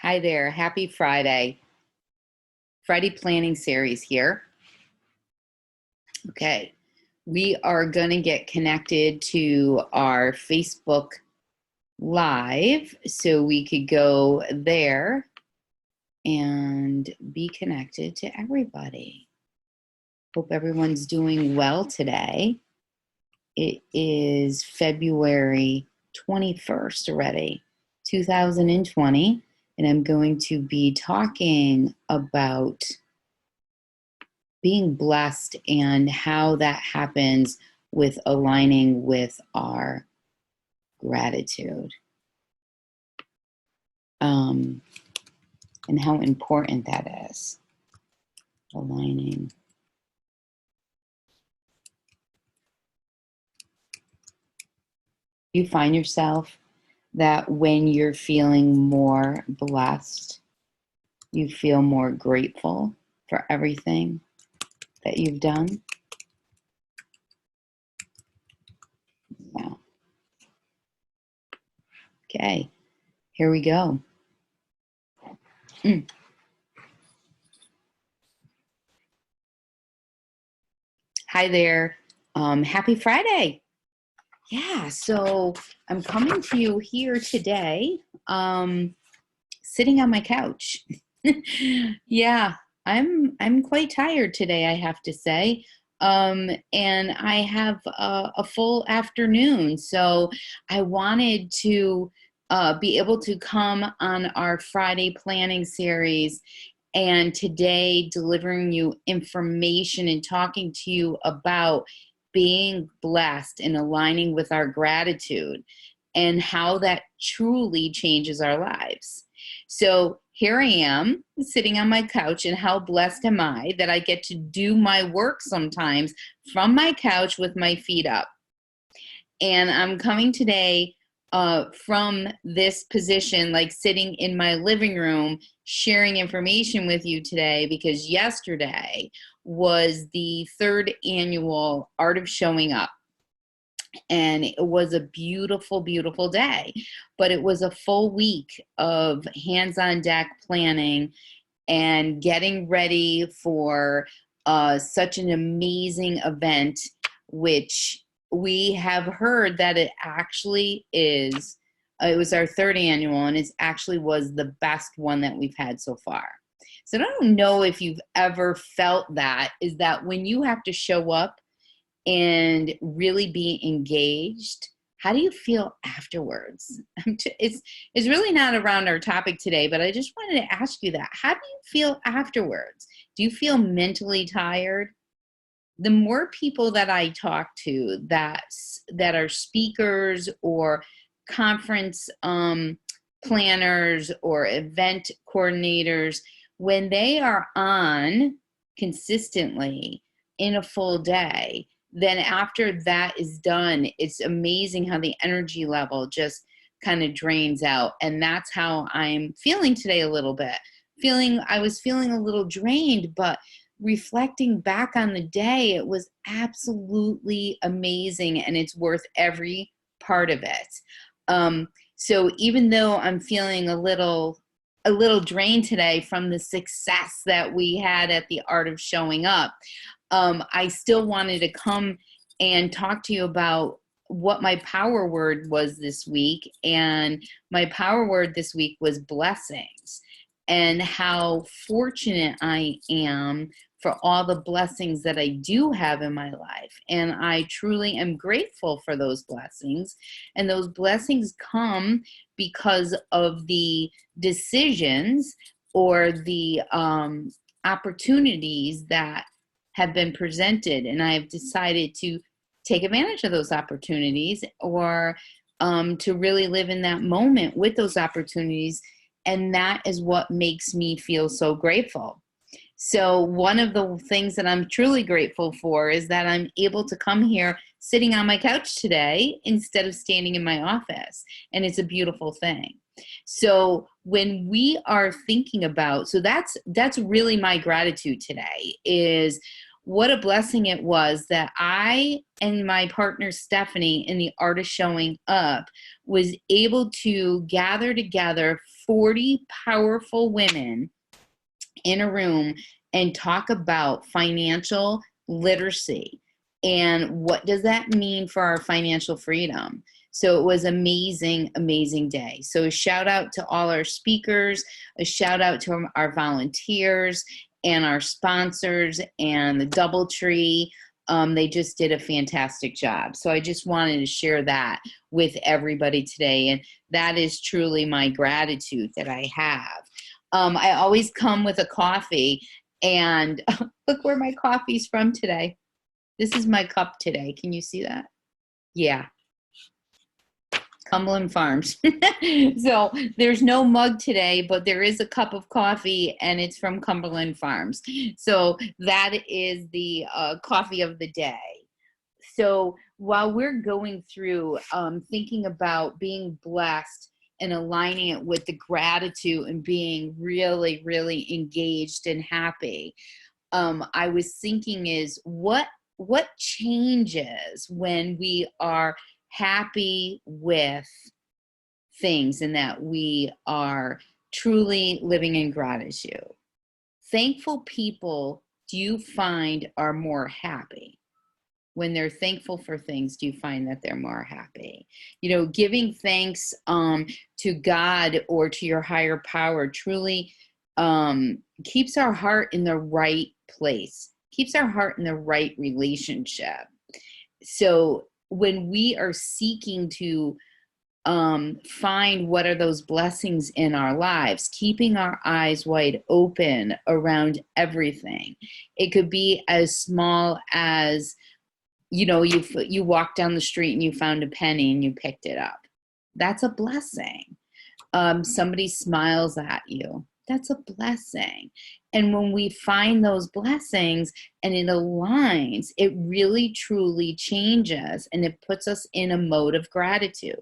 Hi there. Happy Friday. Friday planning series here. Okay. We are going to get connected to our Facebook Live so we could go there and be connected to everybody. Hope everyone's doing well today. It is February 21st already, 2020. And I'm going to be talking about being blessed and how that happens with aligning with our gratitude. And how important that is. Aligning. You find yourself that when you're feeling more blessed, you feel more grateful for everything that you've done. Yeah. Okay, here we go. Hi there. Happy Friday. Yeah, so I'm coming to you here today, sitting on my couch. Yeah, I'm quite tired today, I have to say. And I have a full afternoon, so I wanted to be able to come on our Friday planning series and today delivering you information and talking to you about being blessed and aligning with our gratitude and how that truly changes our lives. So here I am sitting on my couch, and how blessed am I that I get to do my work sometimes from my couch with my feet up. And I'm coming today from this position, like sitting in my living room, sharing information with you today, because yesterday was the third annual Art of Showing Up. And it was a beautiful, beautiful day. But it was a full week of hands-on deck planning and getting ready for such an amazing event, which we have heard that it actually is, it was our third annual, and it actually was the best one that we've had so far. So I don't know if you've ever felt that, is that when you have to show up and really be engaged, how do you feel afterwards? It's really not around our topic today, but I just wanted to ask you that. How do you feel afterwards? Do you feel mentally tired? The more people that I talk to that are speakers or conference planners or event coordinators, when they are on consistently in a full day, then after that is done, it's amazing how the energy level just kind of drains out. And that's how I'm feeling today a little bit. I was feeling a little drained, but reflecting back on the day, it was absolutely amazing, and it's worth every part of it. So even though I'm feeling a little drained today from the success that we had at the Art of Showing Up, I still wanted to come and talk to you about what my power word was this week. And my power word this week was blessings, and how fortunate I am for all the blessings that I do have in my life. And I truly am grateful for those blessings. And those blessings come because of the decisions or the opportunities that have been presented. And I've decided to take advantage of those opportunities, or to really live in that moment with those opportunities. And that is what makes me feel so grateful. So one of the things that I'm truly grateful for is that I'm able to come here sitting on my couch today instead of standing in my office. And it's a beautiful thing. So when we are thinking about, so that's really my gratitude today, is what a blessing it was that I and my partner Stephanie in the Art of Showing Up was able to gather together 40 powerful women in a room and talk about financial literacy and what does that mean for our financial freedom. So it was amazing, amazing day. So a shout out to all our speakers, a shout out to our volunteers and our sponsors and the Doubletree. They just did a fantastic job. So I just wanted to share that with everybody today. And that is truly my gratitude that I have. I always come with a coffee, and look where my coffee's from today. This is my cup today. Can you see that? Yeah. Cumberland Farms. So there's no mug today, but there is a cup of coffee, and it's from Cumberland Farms. So that is the coffee of the day. So while we're going through thinking about being blessed and aligning it with the gratitude and being really, really engaged and happy, I was thinking is what changes when we are happy with things and that we are truly living in gratitude. Thankful people, do you find, are more happy? When they're thankful for things, do you find that they're more happy? You know, giving thanks to God or to your higher power truly keeps our heart in the right place, keeps our heart in the right relationship. So when we are seeking to find what are those blessings in our lives, keeping our eyes wide open around everything. It could be as small as, you know, you walked down the street and you found a penny and you picked it up. That's a blessing. Somebody smiles at you. That's a blessing. And when we find those blessings and it aligns, it really truly changes and it puts us in a mode of gratitude.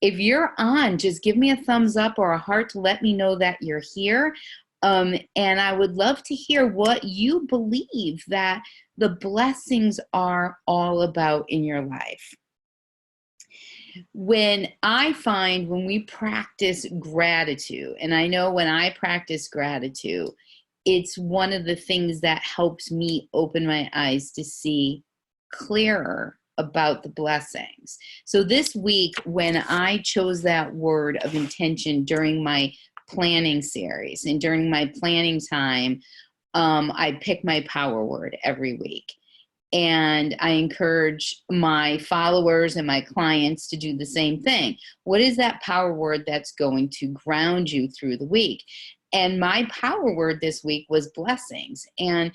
If you're on, just give me a thumbs up or a heart to let me know that you're here. And I would love to hear what you believe that the blessings are all about in your life. When we practice gratitude, and I know when I practice gratitude, it's one of the things that helps me open my eyes to see clearer about the blessings. So this week, when I chose that word of intention during my planning series and during my planning time, I pick my power word every week. And I encourage my followers and my clients to do the same thing. What is that power word that's going to ground you through the week? And my power word this week was blessings. And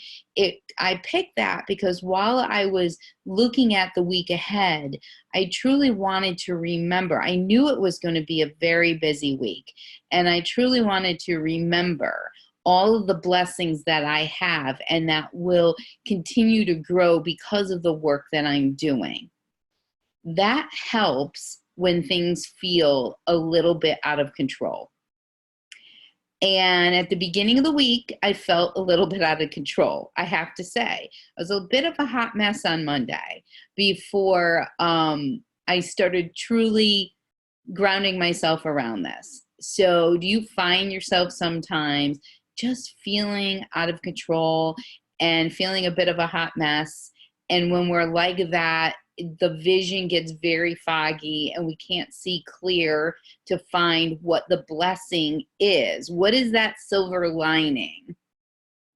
I picked that because while I was looking at the week ahead, I truly wanted to remember. I knew it was going to be a very busy week. And I truly wanted to remember all of the blessings that I have and that will continue to grow because of the work that I'm doing. That helps when things feel a little bit out of control. And at the beginning of the week, I felt a little bit out of control, I have to say. I was a bit of a hot mess on Monday before I started truly grounding myself around this. So do you find yourself sometimes just feeling out of control and feeling a bit of a hot mess? And when we're like that, the vision gets very foggy and we can't see clear to find what the blessing is. What is that silver lining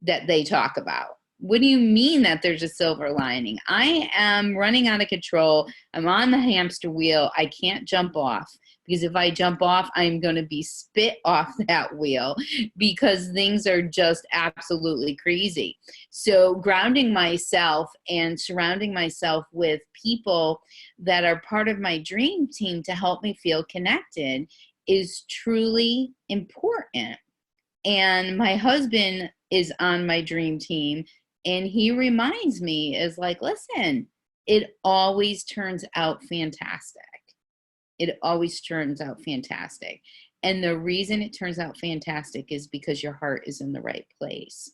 that they talk about? What do you mean that there's a silver lining? I am running out of control. I'm on the hamster wheel. I can't jump off because if I jump off, I'm going to be spit off that wheel because things are just absolutely crazy. So grounding myself and surrounding myself with people that are part of my dream team to help me feel connected is truly important. And my husband is on my dream team. And he reminds me, is like, listen, it always turns out fantastic. It always turns out fantastic. And the reason it turns out fantastic is because your heart is in the right place.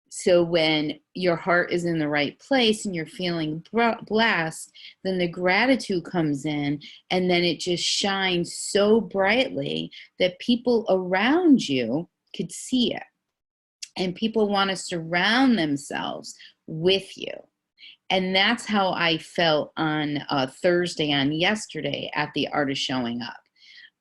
So when your heart is in the right place and you're feeling blessed, then the gratitude comes in, and then it just shines so brightly that people around you could see it. And people want to surround themselves with you. And that's how I felt on Thursday, on yesterday, at the Art of Showing Up.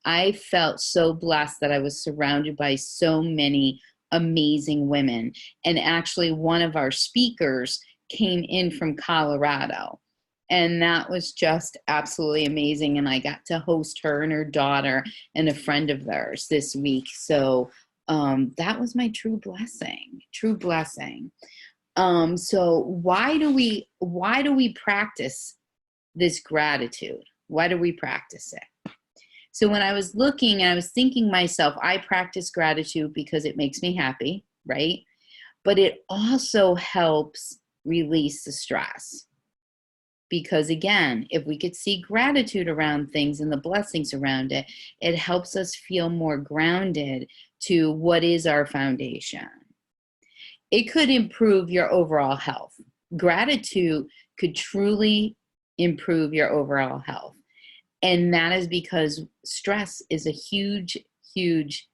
I felt so blessed that I was surrounded by so many amazing women. And actually, one of our speakers came in from Colorado. And that was just absolutely amazing. And I got to host her and her daughter and a friend of theirs this week. So that was my true blessing, true blessing. So why do we practice this gratitude? Why do we practice it? So when I was looking and I was thinking myself, I practice gratitude because it makes me happy, right? But it also helps release the stress. Because again, if we could see gratitude around things and the blessings around it, it helps us feel more grounded to what is our foundation. It could improve your overall health. Gratitude could truly improve your overall health. And that is because stress is a huge, huge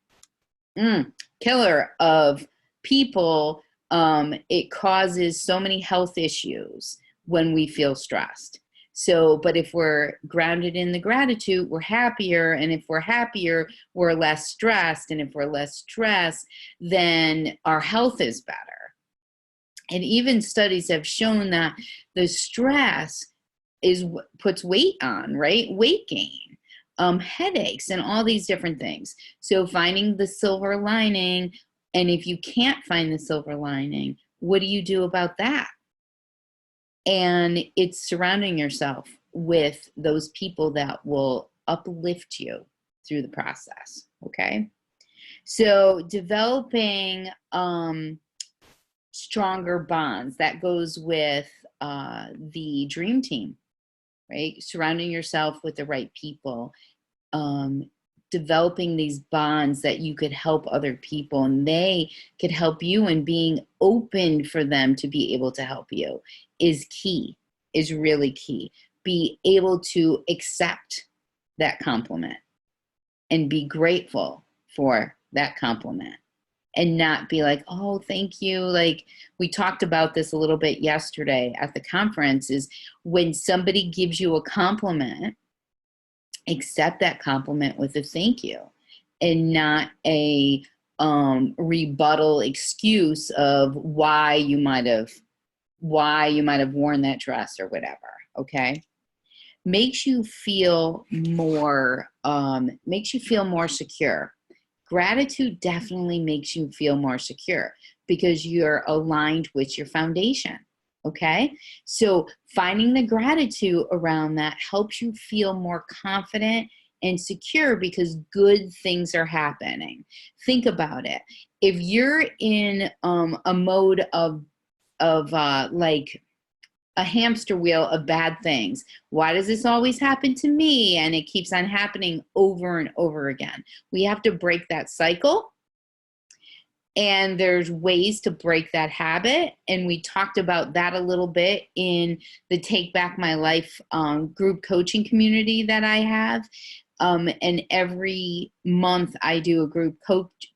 killer of people. It causes so many health issues when we feel stressed. So, but if we're grounded in the gratitude, we're happier. And if we're happier, we're less stressed. And if we're less stressed, then our health is better. And even studies have shown that the stress puts weight on, right? Weight gain, headaches, and all these different things. So finding the silver lining, and if you can't find the silver lining, what do you do about that? And it's surrounding yourself with those people that will uplift you through the process, okay? So developing stronger bonds, that goes with the dream team, right? Surrounding yourself with the right people, developing these bonds that you could help other people and they could help you, and being open for them to be able to help you is key, is really key. Be able to accept that compliment and be grateful for that compliment. And not be like, oh, thank you. Like we talked about this a little bit yesterday at the conference, is when somebody gives you a compliment, accept that compliment with a thank you, and not a rebuttal excuse of why you might have worn that dress or whatever. Okay. Makes you feel more secure. Gratitude definitely makes you feel more secure because you're aligned with your foundation. Okay. So finding the gratitude around that helps you feel more confident and secure because good things are happening. Think about it. If you're in a mode of like a hamster wheel of bad things. Why does this always happen to me? And it keeps on happening over and over again. We have to break that cycle. And there's ways to break that habit. And we talked about that a little bit in the Take Back My Life group coaching community that I have. And every month I do a group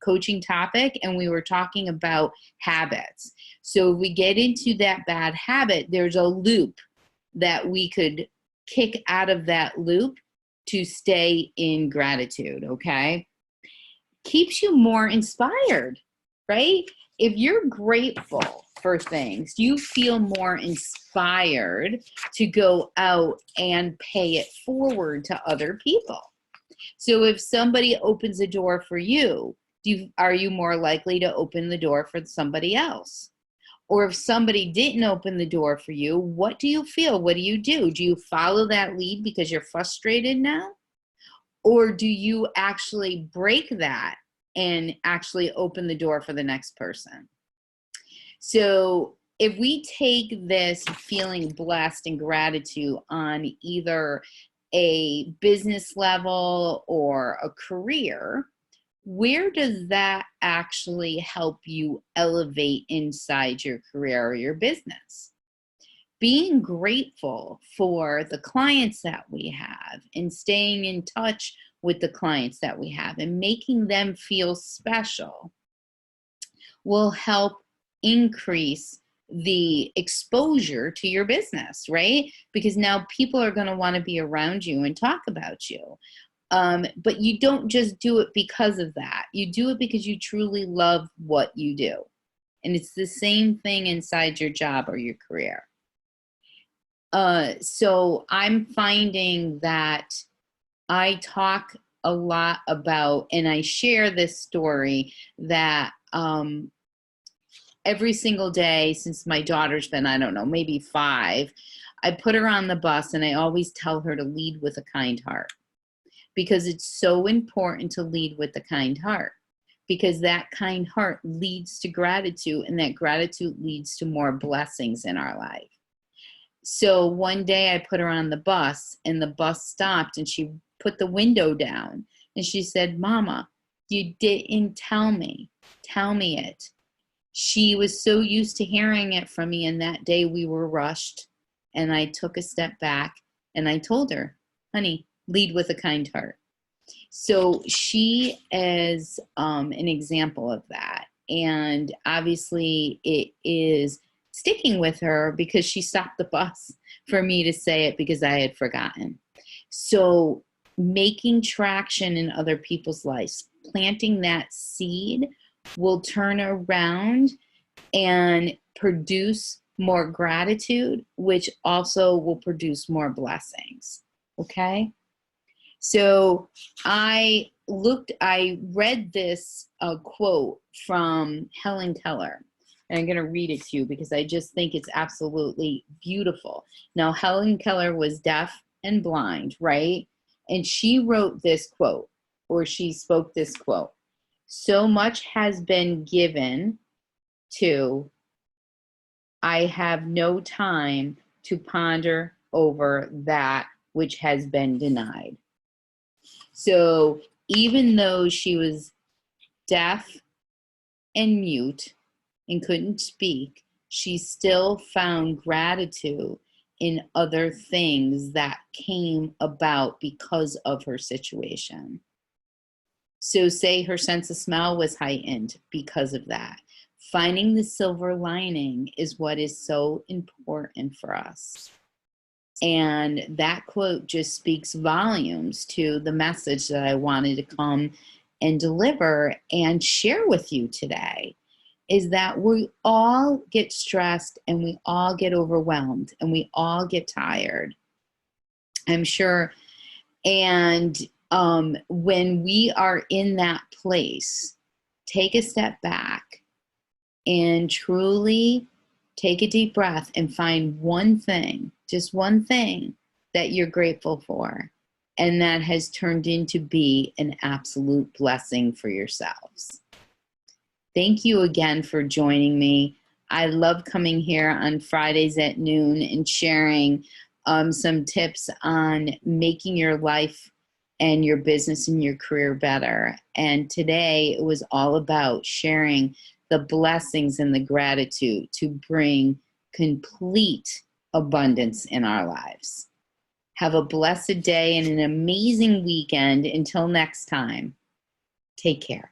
coaching topic, and we were talking about habits. So if we get into that bad habit, there's a loop that we could kick out of that loop to stay in gratitude, okay? Keeps you more inspired, right? If you're grateful for things, you feel more inspired to go out and pay it forward to other people. So if somebody opens a door for you, are you more likely to open the door for somebody else? Or if somebody didn't open the door for you, what do you feel? What do you do? Do you follow that lead because you're frustrated now? Or do you actually break that and actually open the door for the next person? So if we take this feeling blessed and gratitude on either a business level or a career, where does that actually help you elevate inside your career or your business? Being grateful for the clients that we have and staying in touch with the clients that we have and making them feel special will help increase the exposure to your business, right? Because now people are going to want to be around you and talk about you. But you don't just do it because of that. You do it because you truly love what you do. And it's the same thing inside your job or your career. So I'm finding that I talk a lot about, and I share this story that every single day since my daughter's been, I don't know, maybe 5, I put her on the bus and I always tell her to lead with a kind heart, because it's so important to lead with a kind heart, because that kind heart leads to gratitude, and that gratitude leads to more blessings in our life. So one day I put her on the bus and the bus stopped and she put the window down and she said, "Mama, you didn't tell me. Tell me it." She was so used to hearing it from me, and that day we were rushed, and I took a step back and I told her, "Honey, lead with a kind heart." So she is an example of that. And obviously it is sticking with her because she stopped the bus for me to say it because I had forgotten. So making traction in other people's lives, planting that seed will turn around and produce more gratitude, which also will produce more blessings. Okay? So I read this quote from Helen Keller, and I'm going to read it to you because I just think it's absolutely beautiful. Now, Helen Keller was deaf and blind, right? And she wrote this quote, or she spoke this quote: "So much has been given to, I have no time to ponder over that which has been denied." So even though she was deaf and mute and couldn't speak, she still found gratitude in other things that came about because of her situation. So say her sense of smell was heightened because of that. Finding the silver lining is what is so important for us. And that quote just speaks volumes to the message that I wanted to come and deliver and share with you today, is that we all get stressed and we all get overwhelmed and we all get tired, I'm sure. And when we are in that place, take a step back and truly take a deep breath and find one thing, just one thing that you're grateful for, and that has turned into be an absolute blessing for yourselves. Thank you again for joining me. I love coming here on Fridays at noon and sharing some tips on making your life and your business and your career better. And today it was all about sharing the blessings and the gratitude to bring complete abundance in our lives. Have a blessed day and an amazing weekend. Until next time, take care.